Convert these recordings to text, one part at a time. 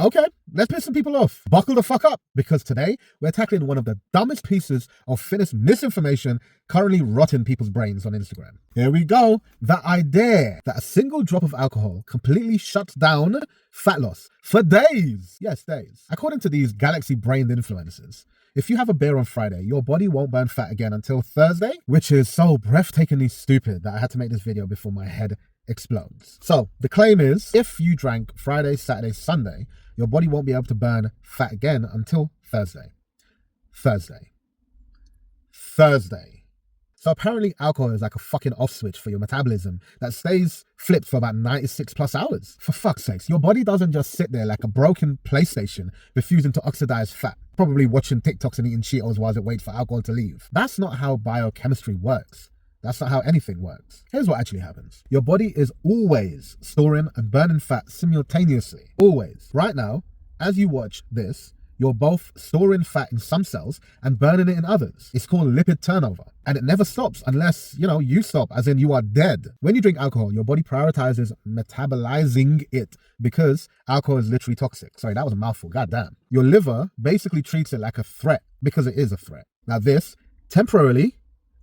Okay, let's piss some people off. Buckle the fuck up, because today we're tackling one of the dumbest pieces of fitness misinformation currently rotting people's brains on Instagram. Here we go. The idea that a single drop of alcohol completely shuts down fat loss for days. Yes, days. According to these galaxy-brained influencers, if you have a beer on Friday, your body won't burn fat again until Thursday, which is so breathtakingly stupid that I had to make this video before my head explodes. So the claim is, if you drank Friday, Saturday, Sunday, your body won't be able to burn fat again until Thursday. So apparently alcohol is like a fucking off switch for your metabolism that stays flipped for about 96 plus hours. For fuck's sakes, your body doesn't just sit there like a broken PlayStation refusing to oxidize fat, probably watching TikToks and eating Cheetos while it waits for alcohol to leave. That's not how biochemistry works. That's not how anything works. Here's what actually happens. Your body is always storing and burning fat simultaneously. Always. Right now, as you watch this, you're both storing fat in some cells and burning it in others. It's called lipid turnover. And it never stops unless, you stop, as in you are dead. When you drink alcohol, your body prioritizes metabolizing it because alcohol is literally toxic. Sorry, that was a mouthful. Goddamn. Your liver basically treats it like a threat because it is a threat. Now this temporarily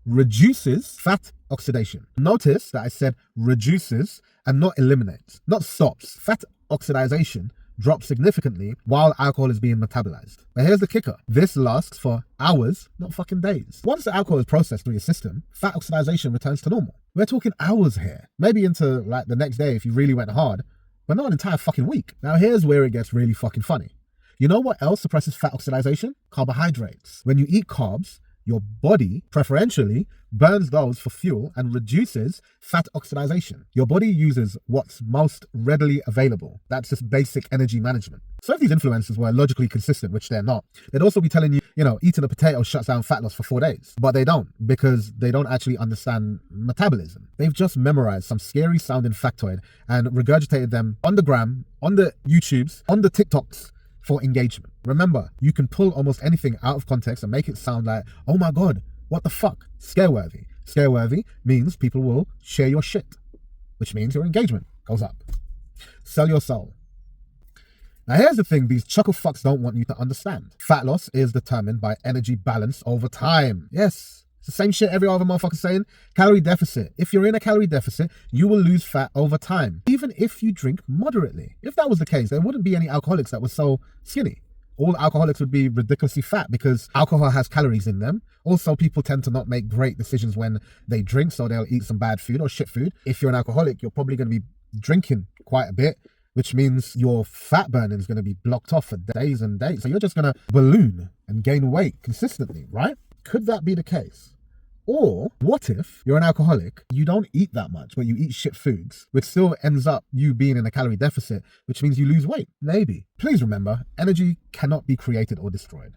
reduces fat oxidation. Notice that I said reduces and not eliminates, not stops. Fat oxidation drops significantly while alcohol is being metabolized. But here's the kicker. This lasts for hours, not fucking days. Once the alcohol is processed through your system, fat oxidation returns to normal. We're talking hours here. Maybe into like the next day if you really went hard, but not an entire fucking week. Now here's where it gets really fucking funny. You know what else suppresses fat oxidation? Carbohydrates. When you eat carbs, your body preferentially burns those for fuel and reduces fat oxidation. Your body uses what's most readily available. That's just basic energy management. So if these influencers were logically consistent, which they're not, they'd also be telling you, eating a potato shuts down fat loss for 4 days. But they don't, because they don't actually understand metabolism. They've just memorized some scary sounding factoid and regurgitated them on the gram, on the YouTubes, on the TikToks, for engagement. Remember, you can pull almost anything out of context and make it sound like, oh my God, what the fuck? Scare-worthy. Scare-worthy means people will share your shit, which means your engagement goes up. Sell your soul. Now here's the thing these chuckle fucks don't want you to understand. Fat loss is determined by energy balance over time. Yes. It's the same shit every other motherfucker's saying. Calorie deficit. If you're in a calorie deficit, you will lose fat over time, even if you drink moderately. If that was the case, there wouldn't be any alcoholics that were so skinny. All alcoholics would be ridiculously fat because alcohol has calories in them. Also, people tend to not make great decisions when they drink, so they'll eat some bad food or shit food. If you're an alcoholic, you're probably going to be drinking quite a bit, which means your fat burning is going to be blocked off for days and days. So you're just going to balloon and gain weight consistently, right? Could that be the case? Or what if you're an alcoholic, you don't eat that much, but you eat shit foods, which still ends up you being in a calorie deficit, which means you lose weight? Maybe. Please remember, energy cannot be created or destroyed,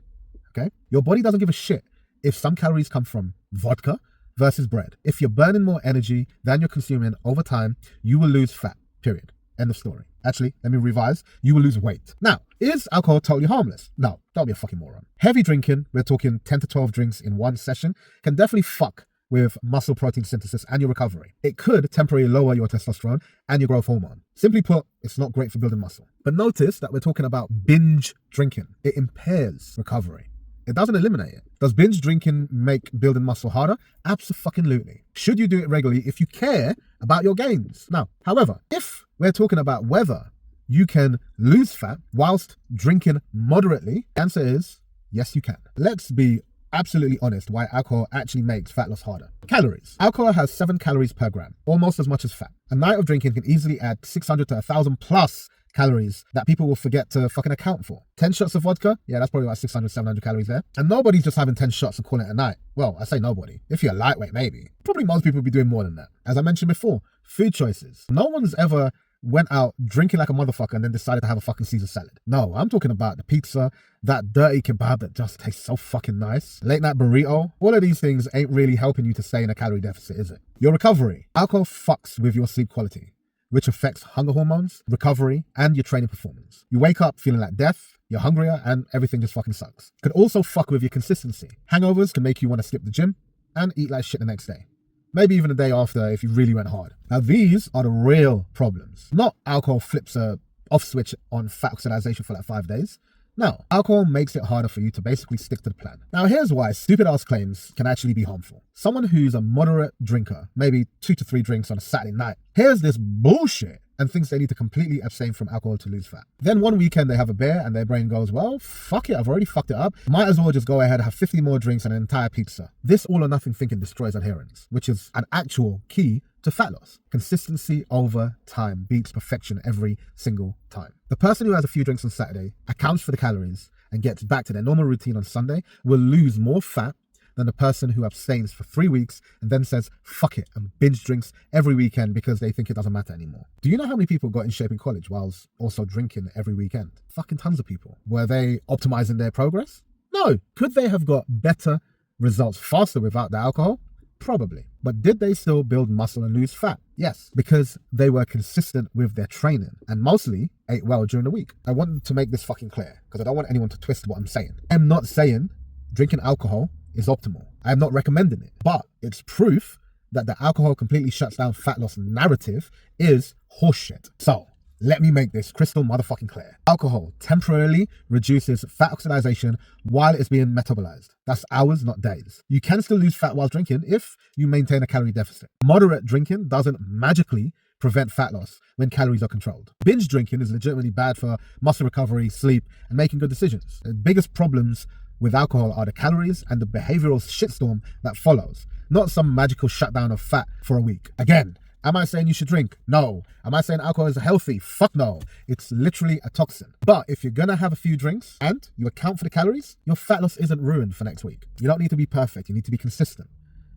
okay? Your body doesn't give a shit if some calories come from vodka versus bread. If you're burning more energy than you're consuming over time, you will lose fat, period. End of story. Actually, let me revise. You will lose weight. Now, is alcohol totally harmless? No, don't be a fucking moron. Heavy drinking, we're talking 10 to 12 drinks in one session, can definitely fuck with muscle protein synthesis and your recovery. It could temporarily lower your testosterone and your growth hormone. Simply put, it's not great for building muscle. But notice that we're talking about binge drinking. It impairs recovery. It doesn't eliminate it. Does binge drinking make building muscle harder? Abso-fucking-lutely. Should you do it regularly if you care about your gains? Now, however, if we're talking about whether you can lose fat whilst drinking moderately, the answer is yes, you can. Let's be absolutely honest why alcohol actually makes fat loss harder. Calories. Alcohol has 7 calories per gram, almost as much as fat. A night of drinking can easily add 600 to 1,000 plus calories that people will forget to fucking account for. 10 shots of vodka, yeah, that's probably about 600, 700 calories there. And nobody's just having 10 shots and calling it a night. Well, I say nobody. If you're lightweight, maybe. Probably most people would be doing more than that. As I mentioned before, food choices. No one's ever went out drinking like a motherfucker and then decided to have a fucking Caesar salad. No, I'm talking about the pizza, that dirty kebab that just tastes so fucking nice, late night burrito. All of these things ain't really helping you to stay in a calorie deficit, is it? Your recovery. Alcohol fucks with your sleep quality, which affects hunger hormones, recovery, and your training performance. You wake up feeling like death, you're hungrier, and everything just fucking sucks. Could also fuck with your consistency. Hangovers can make you want to skip the gym and eat like shit the next day. Maybe even the day after if you really went hard. Now these are the real problems. Not alcohol flips a off switch on fat oxidation for like 5 days. No, alcohol makes it harder for you to basically stick to the plan. Now, here's why stupid ass claims can actually be harmful. Someone who's a moderate drinker, maybe 2 to 3 drinks on a Saturday night, hears this bullshit and thinks they need to completely abstain from alcohol to lose fat. Then one weekend they have a beer and their brain goes, well, fuck it, I've already fucked it up. Might as well just go ahead and have 50 more drinks and an entire pizza. This all or nothing thinking destroys adherence, which is an actual key to fat loss. Consistency over time beats perfection every single time. The person who has a few drinks on Saturday, accounts for the calories, and gets back to their normal routine on Sunday will lose more fat than the person who abstains for 3 weeks and then says, fuck it, and binge drinks every weekend because they think it doesn't matter anymore. Do you know how many people got in shape in college whilst also drinking every weekend? Fucking tons of people. Were they optimizing their progress? No. Could they have got better results faster without the alcohol? Probably. But did they still build muscle and lose fat? Yes, because they were consistent with their training and mostly ate well during the week. I want to make this fucking clear because I don't want anyone to twist what I'm saying. I'm not saying drinking alcohol is optimal. I am not recommending it, but it's proof that the alcohol completely shuts down fat loss narrative is horseshit. So let me make this crystal motherfucking clear. Alcohol temporarily reduces fat oxidation while it's being metabolized. That's hours, not days. You can still lose fat while drinking if you maintain a calorie deficit. Moderate drinking doesn't magically prevent fat loss when calories are controlled. Binge drinking is legitimately bad for muscle recovery, sleep, and making good decisions. The biggest problems with alcohol are the calories and the behavioral shitstorm that follows, not some magical shutdown of fat for a week. Again, am I saying you should drink? No. Am I saying alcohol is healthy? Fuck no. It's literally a toxin. But if you're gonna have a few drinks and you account for the calories, your fat loss isn't ruined for next week. You don't need to be perfect. You need to be consistent.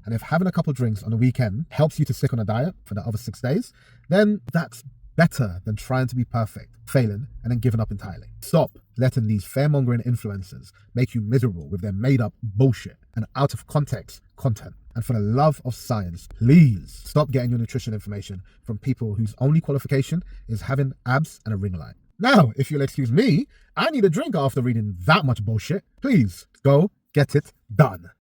And if having a couple drinks on the weekend helps you to stick on a diet for the other 6 days, then that's better than trying to be perfect, failing, and then giving up entirely. Stop letting these fear-mongering influencers make you miserable with their made-up bullshit and out-of-context content. And for the love of science, please stop getting your nutrition information from people whose only qualification is having abs and a ring light. Now, if you'll excuse me, I need a drink after reading that much bullshit. Please go get it done.